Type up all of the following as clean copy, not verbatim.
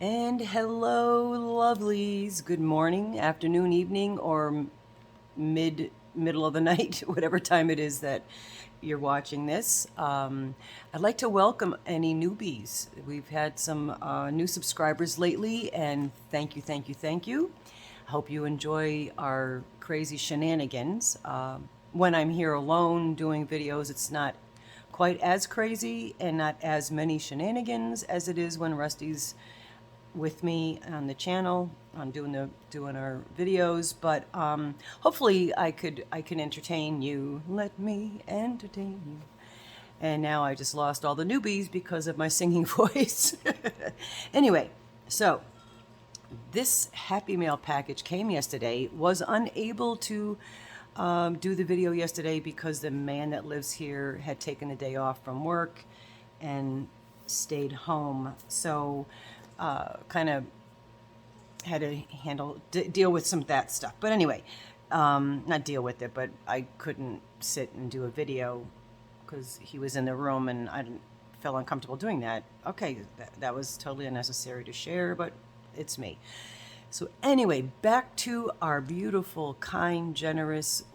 And hello, lovelies. Good morning, afternoon, evening, or middle of the night, whatever time it is that you're watching this. I'd like to welcome any newbies. We've had some new subscribers lately, and thank you, thank you, thank you. I hope you enjoy our crazy shenanigans. When I'm here alone doing videos, it's not quite as crazy and not as many shenanigans as it is when Rusty's with me on the channel on doing our videos, but hopefully I can entertain you. Let me entertain you. And now I just lost all the newbies because of my singing voice. Anyway, so this Happy Mail package came yesterday. Was unable to do the video yesterday because the man that lives here had taken the day off from work and stayed home. So kind of had to deal with some of that stuff. But anyway, not deal with it, but I couldn't sit and do a video because he was in the room and I didn't feel uncomfortable doing that. Okay, that was totally unnecessary to share, but it's me. So anyway, back to our beautiful, kind, generous,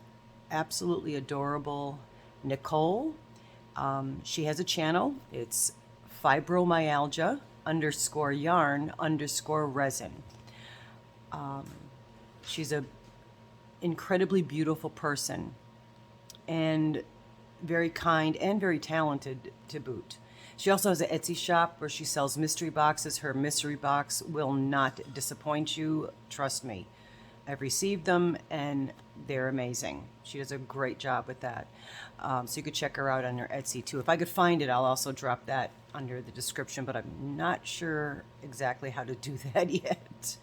absolutely adorable Nicole. She has a channel. It's fibromyalgia _yarn_resin. She's a incredibly beautiful person and very kind and very talented to boot. She also has an Etsy shop where she sells mystery boxes. Her mystery box will not disappoint you. Trust me. I've received them and they're amazing. She does a great job with that. So you could check her out on her Etsy too. If I could find it, I'll also drop that under the description, but I'm not sure exactly how to do that yet.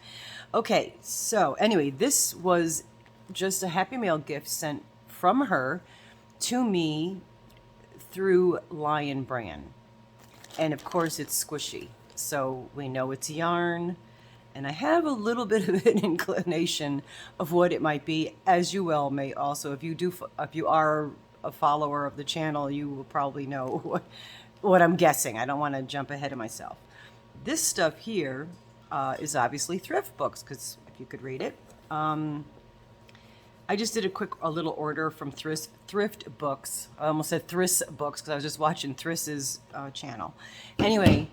Okay, so anyway, this was just a Happy Mail gift sent from her to me through Lion Brand. And of course it's squishy, so we know it's yarn. And I have a little bit of an inclination of what it might be, as you well may also. If you are a follower of the channel, you will probably know what I'm guessing. I don't want to jump ahead of myself. This stuff here is obviously Thriftbooks, because if you could read it. I just did a little order from Thriftbooks. I almost said Thriftbooks because I was just watching Thriss's channel. Anyway,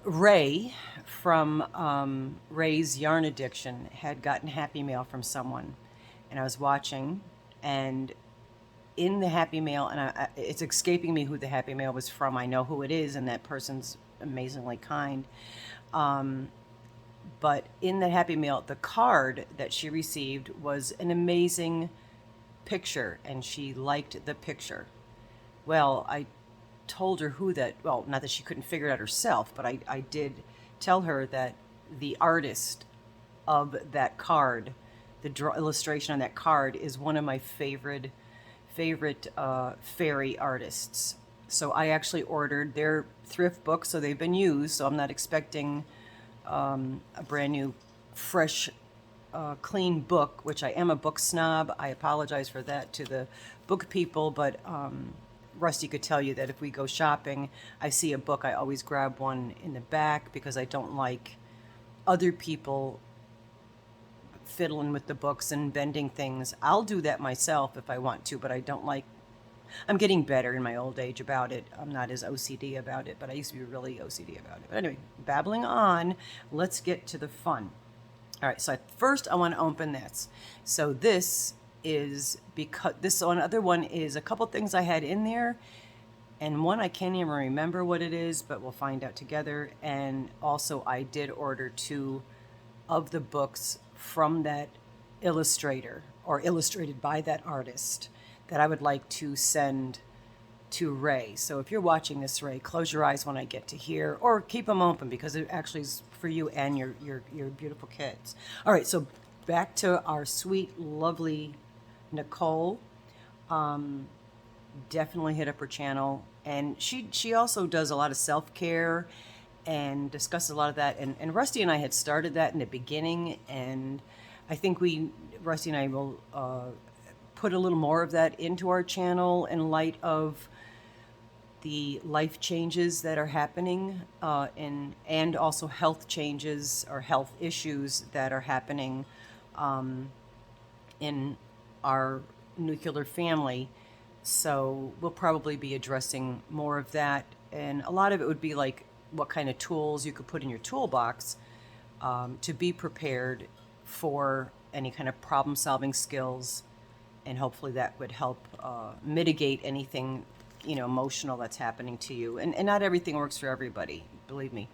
Ray from Ray's Yarn Addiction had gotten Happy Mail from someone, and I was watching, and in the Happy Mail, and it's escaping me who the Happy Mail was from. I know who it is, and that person's amazingly kind. But in the Happy Mail, the card that she received was an amazing picture, and she liked the picture. Well, I told her who that, well, not that she couldn't figure it out herself, but I did tell her that the artist of that card, the illustration on that card, is one of my favorite fairy artists. So I actually ordered their thrift books, so they've been used, so I'm not expecting a brand new, fresh, clean book, which I am a book snob. I apologize for that to the book people, but Rusty could tell you that if we go shopping, I see a book, I always grab one in the back because I don't like other people fiddling with the books and bending things. I'll do that myself if I want to, but I don't like. I'm getting better in my old age about it. I'm not as OCD about it, but I used to be really OCD about it. But anyway, babbling on, let's get to the fun. All right, so first I want to open this. So this is, because this other one is a couple things I had in there, and one I can't even remember what it is, but we'll find out together. And also I did order 2 of the books from that illustrator, or illustrated by that artist, that I would like to send to Ray. So if you're watching this, Ray, close your eyes when I get to here, or keep them open because it actually is for you and your beautiful kids. All right, so back to our sweet, lovely Nicole. Definitely hit up her channel, and she also does a lot of self-care and discusses a lot of that. And Rusty and I had started that in the beginning, and I think Rusty and I will put a little more of that into our channel in light of the life changes that are happening and also health changes or health issues that are happening in our nuclear family. So we'll probably be addressing more of that. And a lot of it would be like what kind of tools you could put in your toolbox to be prepared for any kind of problem solving skills. And hopefully that would help mitigate anything, emotional that's happening to you. And not everything works for everybody, believe me.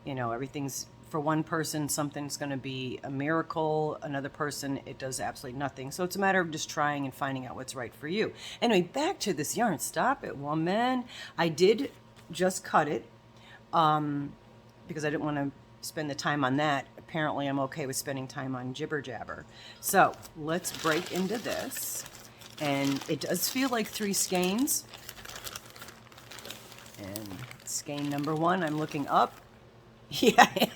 Everything's for one person, something's going to be a miracle. Another person, it does absolutely nothing. So it's a matter of just trying and finding out what's right for you. Anyway, back to this yarn. Stop it, woman. I did just cut it because I didn't want to spend the time on that. Apparently, I'm okay with spending time on jibber jabber. So let's break into this. And it does feel like 3 skeins. And skein number 1, I'm looking up. Yeah.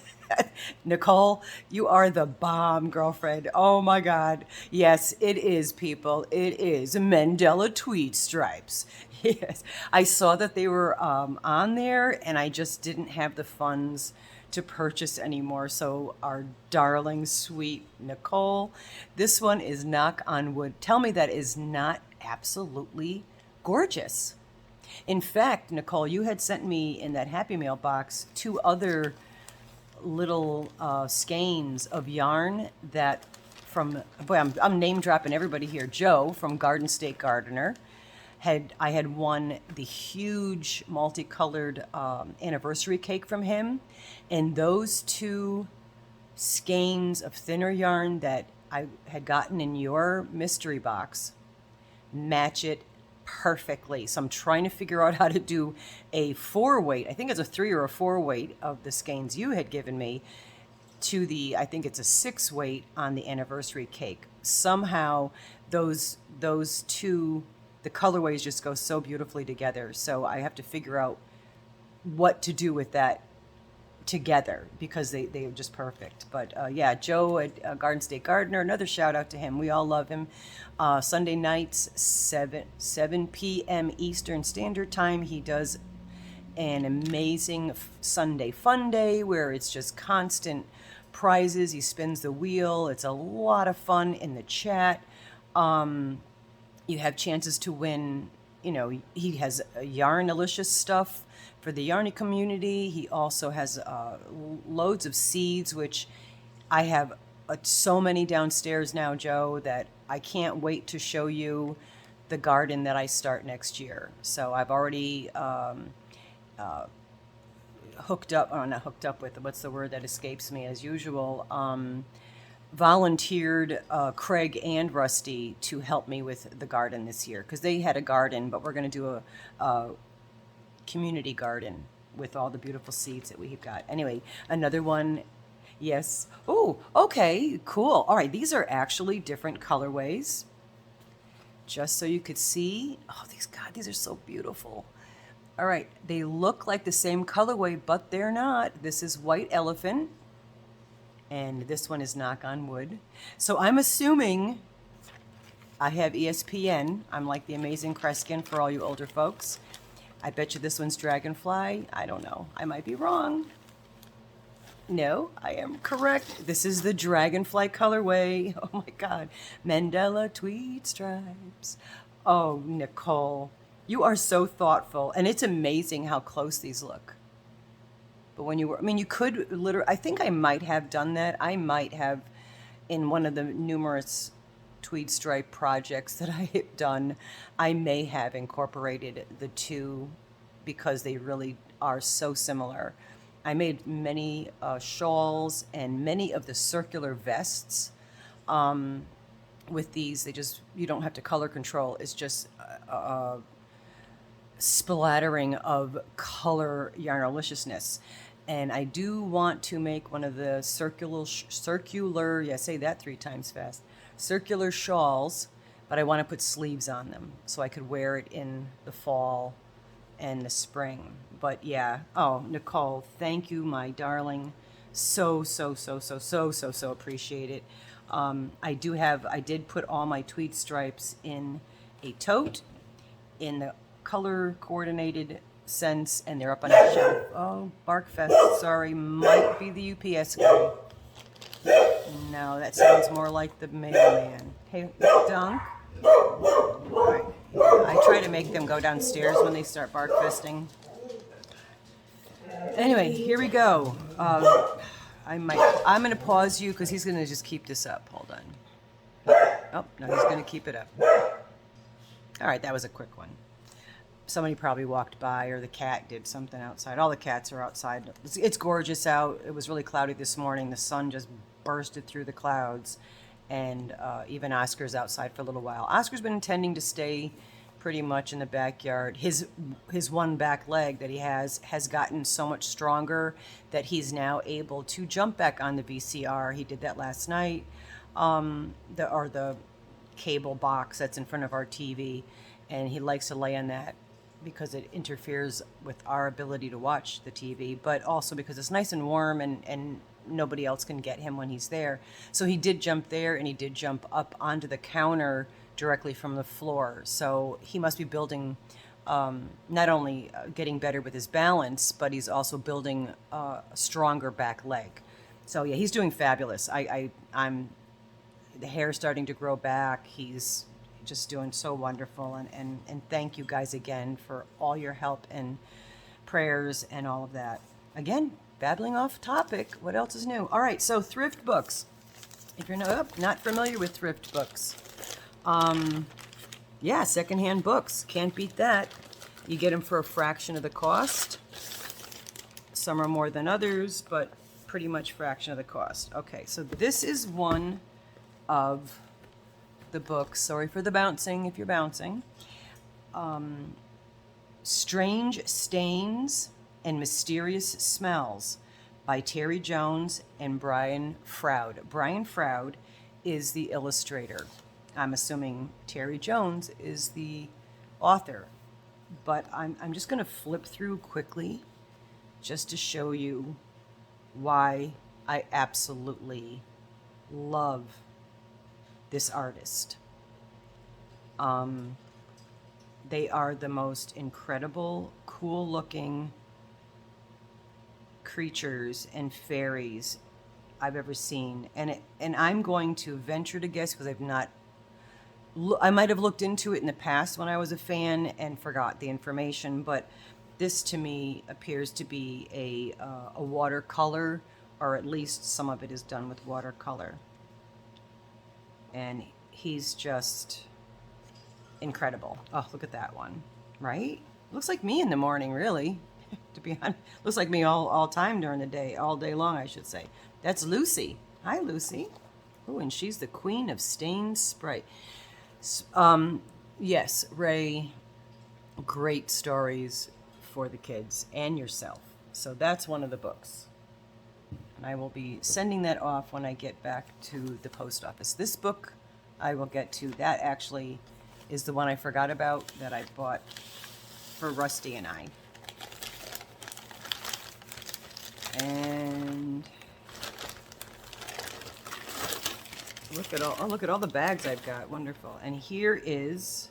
Nicole, you are the bomb, girlfriend. Oh my God. Yes, it is, people. It is Mandela tweed stripes. Yes. I saw that they were on there and I just didn't have the funds to purchase anymore. So our darling, sweet Nicole, this one is knock on wood. Tell me that is not absolutely gorgeous. In fact, Nicole, you had sent me in that Happy Mail box 2 other little skeins of yarn that from, boy, I'm name dropping everybody here. Joe from Garden State Gardener I had won the huge multicolored anniversary cake from him, and those 2 skeins of thinner yarn that I had gotten in your mystery box match it perfectly. So I'm trying to figure out how to do a 4 weight. I think it's a 3 or a 4 weight of the skeins you had given me to the, I think it's a 6 weight on the anniversary cake. Somehow those 2, the colorways just go so beautifully together. So I have to figure out what to do with that together because they are just perfect. But yeah, Joe at Garden State Gardener, another shout out to him. We all love him. Sunday nights, 7 p.m. Eastern Standard Time, he does an amazing Sunday fun day where it's just constant prizes. He spins the wheel. It's a lot of fun in the chat. You have chances to win. He has Yarnolicious stuff for the Yarny community. He also has loads of seeds, which I have so many downstairs now, Joe, that I can't wait to show you the garden that I start next year. So I've already hooked up, or not hooked up with, what's the word that escapes me as usual, volunteered Craig and Rusty to help me with the garden this year because they had a garden, but we're going to do a community garden with all the beautiful seeds that we've got. Anyway, another one. Yes. Oh, okay, cool. All right, these are actually different colorways. Just so you could see. Oh, these are so beautiful. All right, they look like the same colorway, but they're not. This is White Elephant, and this one is Knock on Wood. So I'm assuming I have ESPN. I'm like the Amazing Kreskin for all you older folks. I bet you this one's Dragonfly. I don't know. I might be wrong. No, I am correct. This is the Dragonfly colorway. Oh my God. Mandela tweed stripes. Oh, Nicole, you are so thoughtful. And it's amazing how close these look. But when you could literally, I think I might have done that. I might have, in one of the numerous tweed stripe projects that I have done, I may have incorporated the 2 because they really are so similar. I made many shawls and many of the circular vests with these. You don't have to color control. It's just splattering of color yarnoliciousness. And I do want to make one of the circular, yeah, say that 3 times fast, circular shawls, but I want to put sleeves on them so I could wear it in the fall and the spring. But yeah, oh, Nicole, thank you, my darling. So appreciate it. I did put all my tweed stripes in a tote in the color coordinated cents, and they're up on the shelf. Oh, Barkfest, sorry, might be the UPS guy. No, that sounds more like the mailman. Hey, Dunk. Right. I try to make them go downstairs when they start barkfesting. Anyway, here we go. I'm going to pause you because he's going to just keep this up. Hold on. Oh, no, he's going to keep it up. All right, that was a quick one. Somebody probably walked by, or the cat did something outside. All the cats are outside. It's gorgeous out. It was really cloudy this morning. The sun just bursted through the clouds, and even Oscar's outside for a little while. Oscar's been intending to stay pretty much in the backyard. His one back leg that he has gotten so much stronger that he's now able to jump back on the VCR. He did that last night. The cable box that's in front of our TV, and he likes to lay on that because it interferes with our ability to watch the TV, but also because it's nice and warm and nobody else can get him when he's there. So he did jump there, and he did jump up onto the counter directly from the floor. So he must be building, not only getting better with his balance, but he's also building a stronger back leg. So yeah, he's doing fabulous. I'm the hair's starting to grow back. He's just doing so wonderful, and thank you guys again for all your help and prayers and all of that. Again, babbling off topic. What else is new? All right, so Thriftbooks. If you're not familiar with Thriftbooks, yeah, secondhand books. Can't beat that. You get them for a fraction of the cost. Some are more than others, but pretty much fraction of the cost. Okay, so this is one of the books. Sorry for the bouncing if you're bouncing. Strange Stains and Mysterious Smells by Terry Jones and Brian Froud. Brian Froud is the illustrator. I'm assuming Terry Jones is the author. But I'm just going to flip through quickly just to show you why I absolutely love this artist. They are the most incredible, cool-looking creatures and fairies I've ever seen, and I'm going to venture to guess, because I might have looked into it in the past when I was a fan and forgot the information, but this to me appears to be a watercolor, or at least some of it is done with watercolor. And he's just incredible. Oh, look at that one, right? Looks like me in the morning, really. To be honest, looks like me all time during the day, all day long, I should say. That's Lucy. Hi, Lucy. Oh, and she's the queen of stained sprite. Yes, Ray, great stories for the kids and yourself. So that's one of the books. And I will be sending that off when I get back to the post office. This book I will get to. That actually is the one I forgot about that I bought for Rusty and I. And look at all the bags I've got. Wonderful. And here is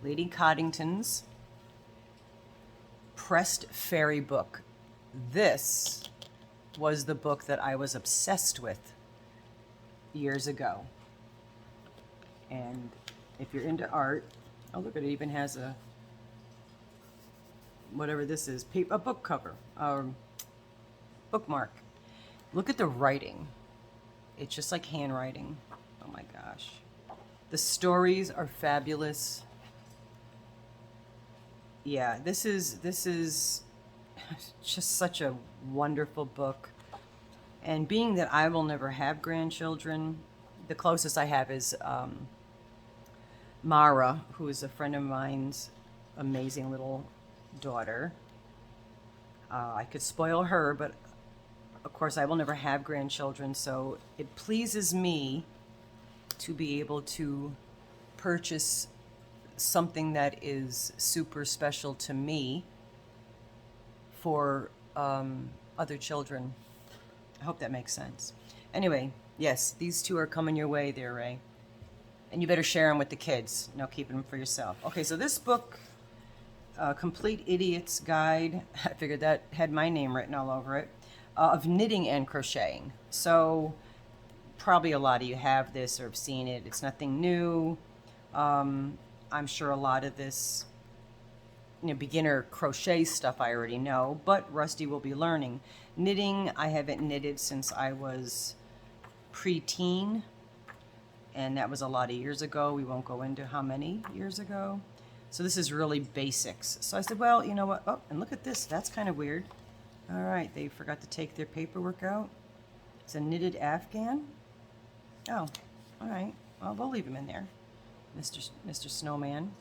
Lady Coddington's pressed fairy book. This was the book that I was obsessed with years ago. And if you're into art, oh look, it even has a, whatever this is, a book cover, bookmark. Look at the writing. It's just like handwriting. Oh my gosh. The stories are fabulous. Yeah, this is just such a wonderful book. And being that I will never have grandchildren, the closest I have is Mara, who is a friend of mine's amazing little daughter. I could spoil her, but of course I will never have grandchildren, so it pleases me to be able to purchase something that is super special to me for other children. I hope that makes sense. Anyway, yes, these two are coming your way there, Ray. And you better share them with the kids. No, keep them for yourself. Okay, so this book Complete Idiot's Guide. I figured that had my name written all over it. Of knitting and crocheting. So probably a lot of you have this or have seen it. It's nothing new. I'm sure a lot of this, beginner crochet stuff I already know, but Rusty will be learning. Knitting, I haven't knitted since I was preteen, and that was a lot of years ago. We won't go into how many years ago. So this is really basics. So I said, well, you know what? Oh, and look at this. That's kind of weird. All right, they forgot to take their paperwork out. It's a knitted Afghan. Oh, all right. Well, we'll leave him in there, Mr. Snowman.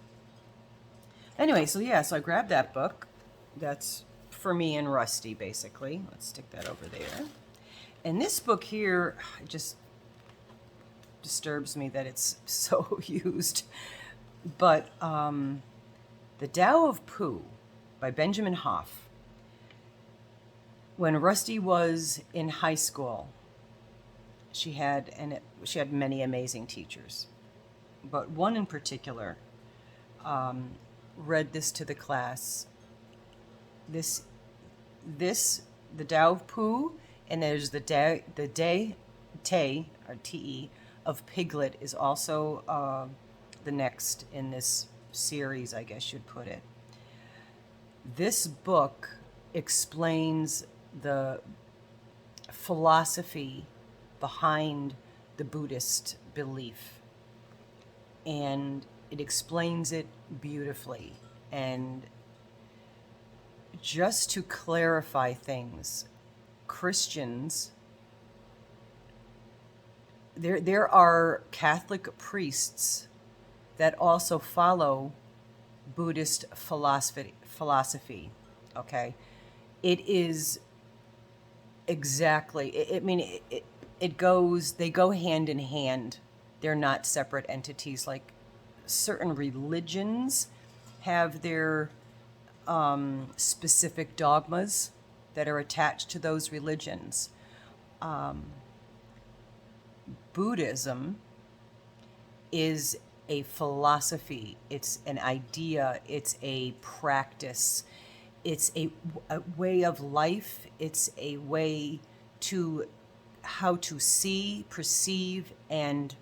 Anyway, so yeah, so I grabbed that book. That's for me and Rusty, basically. Let's stick that over there. And this book here, it just disturbs me that it's so used. But The Tao of Pooh by Benjamin Hoff. When Rusty was in high school, she had many amazing teachers, but one in particular read this to the class. The Tao of Pooh, and there's the Te or Te of Piglet is also the next in this series, I guess you'd put it. This book explains the philosophy behind the Buddhist belief, and it explains it beautifully. And just to clarify things, Christians, there are Catholic priests that also follow Buddhist philosophy. Okay, it is exactly. They go hand in hand. They're not separate entities. Like certain religions have their specific dogmas that are attached to those religions. Buddhism is a philosophy, it's an idea, it's a practice, it's a way of life, it's a way to how to see, perceive, and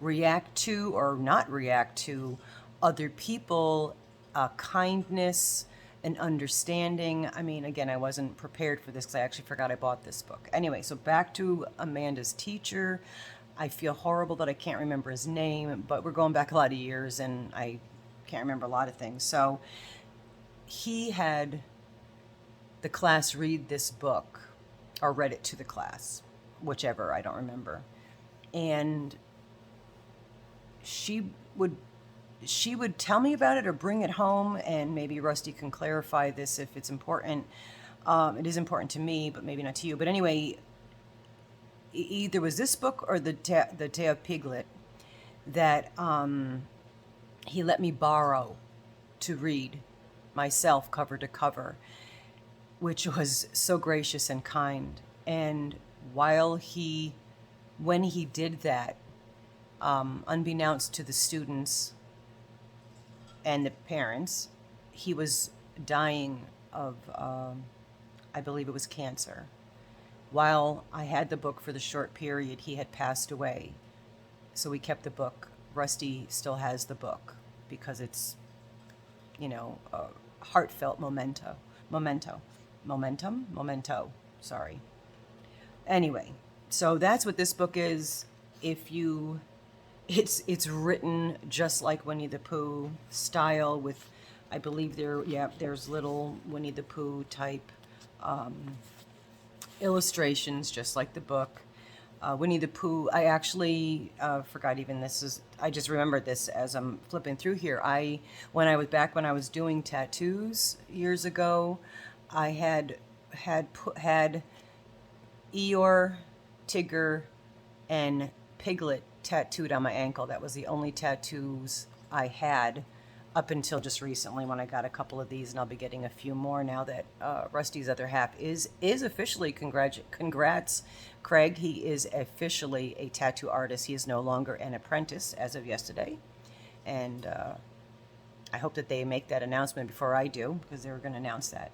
react to or not react to other people, kindness and understanding. I mean, again, I wasn't prepared for this because I actually forgot I bought this book. Anyway, so back to Amanda's teacher. I feel horrible that I can't remember his name, but we're going back a lot of years and I can't remember a lot of things. So he had the class read this book, or read it to the class, whichever, I don't remember. And she would tell me about it or bring it home, and maybe Rusty can clarify this if it's important. It is important to me, but maybe not to you. But anyway, either was this book or the Tale of Piglet that he let me borrow to read myself cover to cover, which was so gracious and kind. And when he did that, unbeknownst to the students and the parents, he was dying of, I believe it was cancer. While I had the book for the short period, he had passed away. So we kept the book. Rusty still has the book because it's, a heartfelt memento. Sorry. Anyway, so that's what this book is. It's written just like Winnie the Pooh style with, I believe there's little Winnie the Pooh type illustrations, just like the book. Winnie the Pooh, I actually forgot even I just remembered this as I'm flipping through here. When I was doing tattoos years ago, I had Eeyore, Tigger, and Piglet tattooed on my ankle. That was the only tattoos I had up until just recently when I got a couple of these, and I'll be getting a few more now that Rusty's other half is officially, congrats, Craig. He is officially a tattoo artist. He is no longer an apprentice as of yesterday. And I hope that they make that announcement before I do, because they were going to announce that.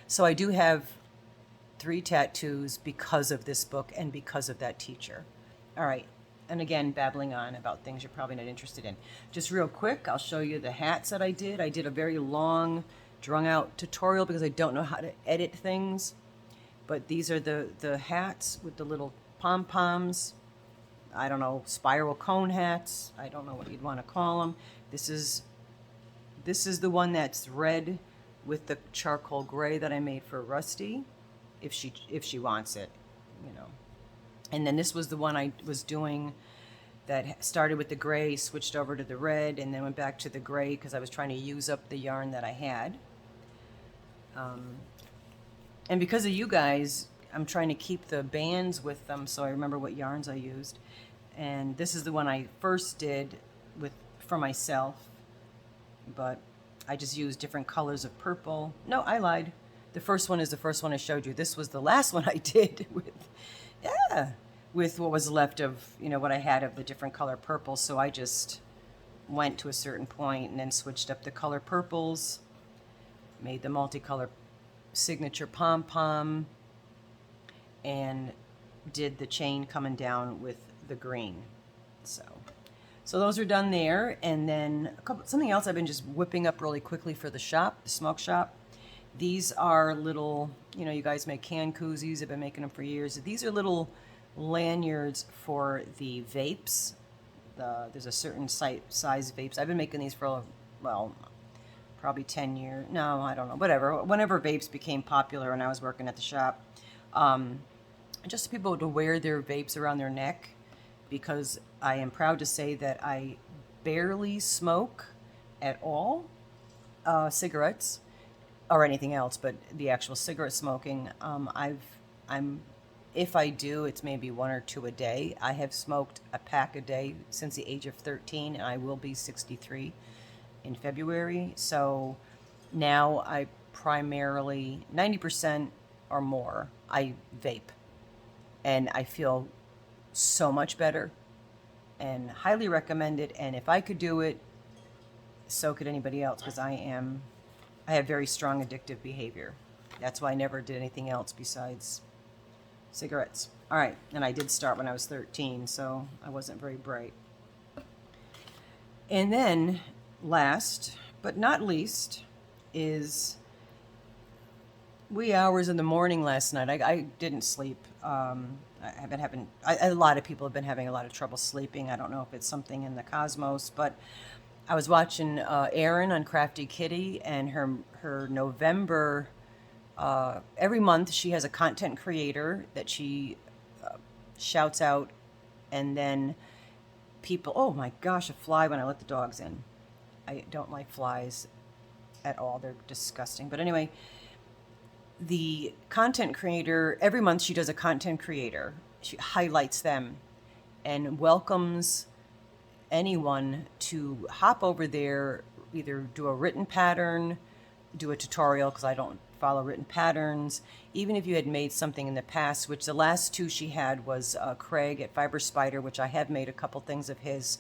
So I do have 3 tattoos because of this book and because of that teacher. All right. And again, babbling on about things you're probably not interested in. Just real quick, I'll show you the hats that I did. I did a very long, drawn-out tutorial because I don't know how to edit things. But these are the hats with the little pom-poms. I don't know, spiral cone hats. I don't know what you'd want to call them. This is the one that's red with the charcoal gray that I made for Rusty, if she wants it, you know. And then this was the one I was doing that started with the gray, switched over to the red, and then went back to the gray because I was trying to use up the yarn that I had. And because of you guys, I'm trying to keep the bands with them so I remember what yarns I used. And this is the one I first did for myself, but I just used different colors of purple. No, I lied. The first one is the first one I showed you. This was the last one I did with what was left of, you know, what I had of the different color purples. So I just went to a certain point and then switched up the color purples, made the multicolor signature pom-pom, and did the chain coming down with the green. So those are done there. And then something else I've been just whipping up really quickly for the shop, the smoke shop. These are little, you know, you guys make can koozies. I've been making them for years. These are little lanyards for the vapes. There's a certain size vapes. I've been making these for, well, probably 10 years. No, I don't know. Whatever. Whenever vapes became popular when I was working at the shop. Just people to wear their vapes around their neck, because I am proud to say that I barely smoke at all cigarettes or anything else, but the actual cigarette smoking, if I do, it's maybe 1 or 2 a day. I have smoked a pack a day since the age of 13, and I will be 63 in February. So now I primarily, 90% or more, I vape. And I feel so much better and highly recommend it. And if I could do it, so could anybody else, because I have very strong addictive behavior. That's why I never did anything else besides cigarettes. All right, and I did start when I was 13, so I wasn't very bright. And then last but not least is wee hours in the morning last night. I didn't sleep. I've been having, a lot of people have been having a lot of trouble sleeping. I don't know if it's something in the cosmos, but I was watching Erin on Crafty Kitty, and her November, every month she has a content creator that she shouts out, and then people, oh my gosh, a fly when I let the dogs in. I don't like flies at all. They're disgusting. But anyway, the content creator, every month she does a content creator. She highlights them and welcomes anyone to hop over there, either do a written pattern, do a tutorial, because I don't follow written patterns. Even if you had made something in the past, which the last 2 she had was Craig at Fiber Spider, which I have made a couple things of his.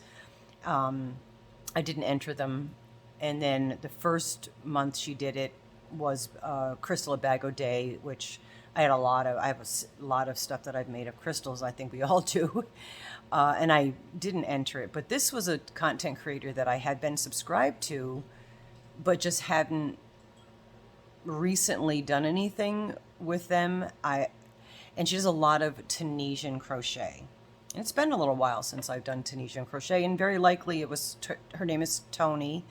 I didn't enter them. And then the first month she did it was Crystal Abago Day, which I have a lot of stuff that I've made of crystals. I think we all do. And I didn't enter it. But this was a content creator that I had been subscribed to, but just hadn't recently done anything with them. And she does a lot of Tunisian crochet. And it's been a little while since I've done Tunisian crochet, and very likely it was, her name is Toni.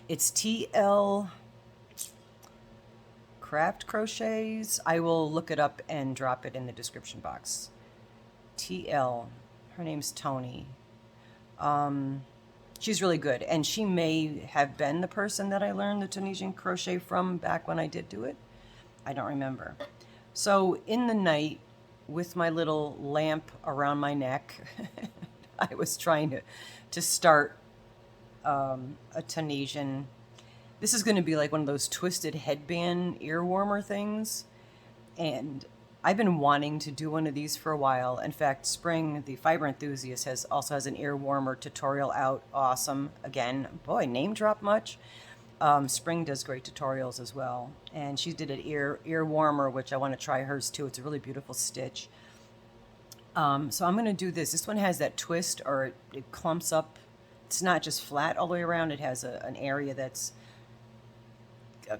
It's TL Craft Crochets. I will look it up and drop it in the description box. TL, her name's Toni. She's really good, and she may have been the person that I learned the Tunisian crochet from back when I did do it. I don't remember. So in the night, with my little lamp around my neck, I was trying to start a Tunisian. This is going to be like one of those twisted headband ear warmer things, and I've been wanting to do one of these for a while. In fact, Spring, the fiber enthusiast, also has an ear warmer tutorial out. Awesome. Again, boy, name drop much. Spring does great tutorials as well, and she did an ear warmer, which I want to try hers too. It's a really beautiful stitch. So I'm going to do this. This one has that twist, or it clumps up. It's not just flat all the way around. It has an area that's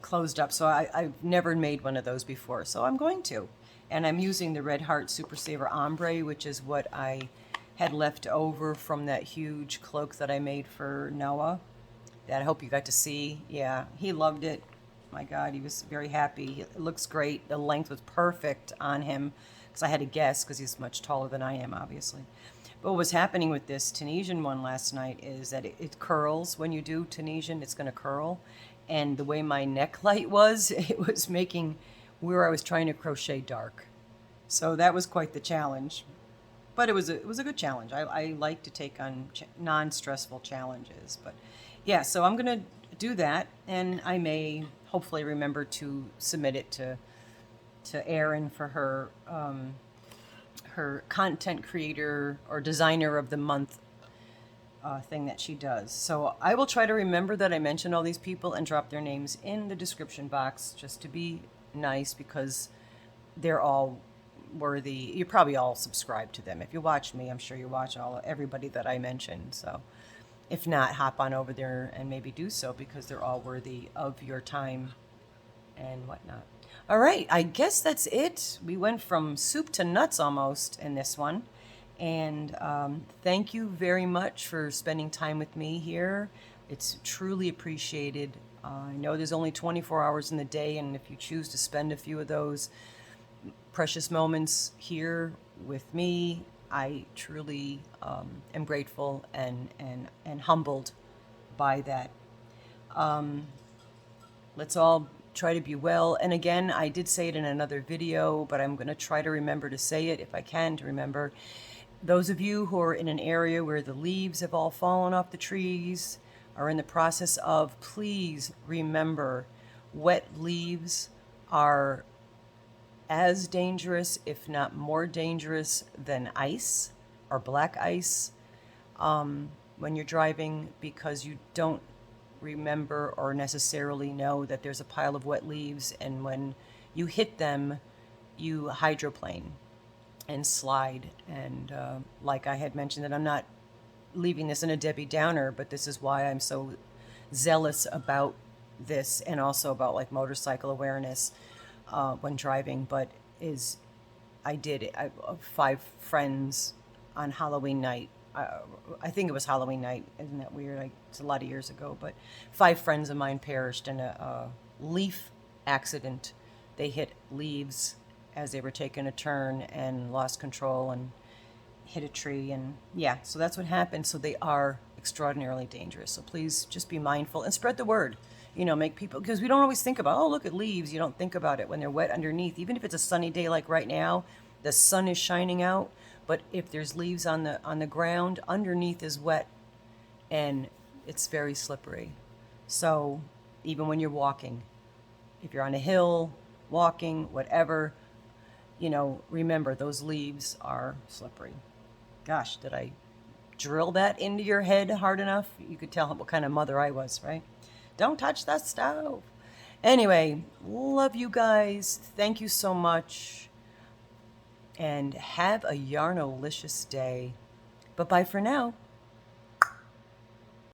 closed up. So I've never made one of those before. So I'm going to. And I'm using the Red Heart Super Saver Ombre, which is what I had left over from that huge cloak that I made for Noah. That I hope you got to see. Yeah, he loved it. My God, he was very happy. It looks great. The length was perfect on him. Because I had to guess, because he's much taller than I am, obviously. But what was happening with this Tunisian one last night is that it curls. When you do Tunisian, it's going to curl. And the way my neck light was, it was making where I was trying to crochet dark. So that was quite the challenge. But it was a good challenge. I like to take on non-stressful challenges. But yeah, so I'm going to do that. And I may hopefully remember to submit it to Erin for her her content creator or designer of the month thing that she does. So I will try to remember that I mentioned all these people and drop their names in the description box just to be nice, because they're all worthy. You probably all subscribe to them. If you watch me, I'm sure you watch everybody that I mentioned. So if not, hop on over there and maybe do so, because they're all worthy of your time and whatnot. All right, I guess that's it. We went from soup to nuts almost in this one. And thank you very much for spending time with me here. It's truly appreciated. I know there's only 24 hours in the day, and if you choose to spend a few of those precious moments here with me, I truly am grateful and humbled by that. Let's all try to be well. And again, I did say it in another video, but I'm going to try to remember to say it if I can to remember. Those of you who are in an area where the leaves have all fallen off the trees, are in the process of, please remember, wet leaves are as dangerous, if not more dangerous, than ice or black ice when you're driving, because you don't remember or necessarily know that there's a pile of wet leaves, and when you hit them, you hydroplane and slide. And like I had mentioned, that I'm not leaving this in a Debbie Downer, but this is why I'm so zealous about this, and also about like motorcycle awareness when driving. But I did it. 5 friends on Halloween night. I think it was Halloween night. Isn't that weird? It's a lot of years ago, but 5 friends of mine perished in a leaf accident. They hit leaves as they were taking a turn and lost control and hit a tree. And yeah, so that's what happened. So they are extraordinarily dangerous. So please just be mindful and spread the word. You know, make people, because we don't always think about, oh, look at leaves. You don't think about it when they're wet underneath. Even if it's a sunny day like right now, the sun is shining out. But if there's leaves on the ground, underneath is wet, and it's very slippery. So even when you're walking, if you're on a hill, walking, whatever, you know, remember those leaves are slippery. Gosh, did I drill that into your head hard enough? You could tell what kind of mother I was, right? Don't touch the stove. Anyway, love you guys. Thank you so much. And have a Yarnolicious day. Bye-bye for now.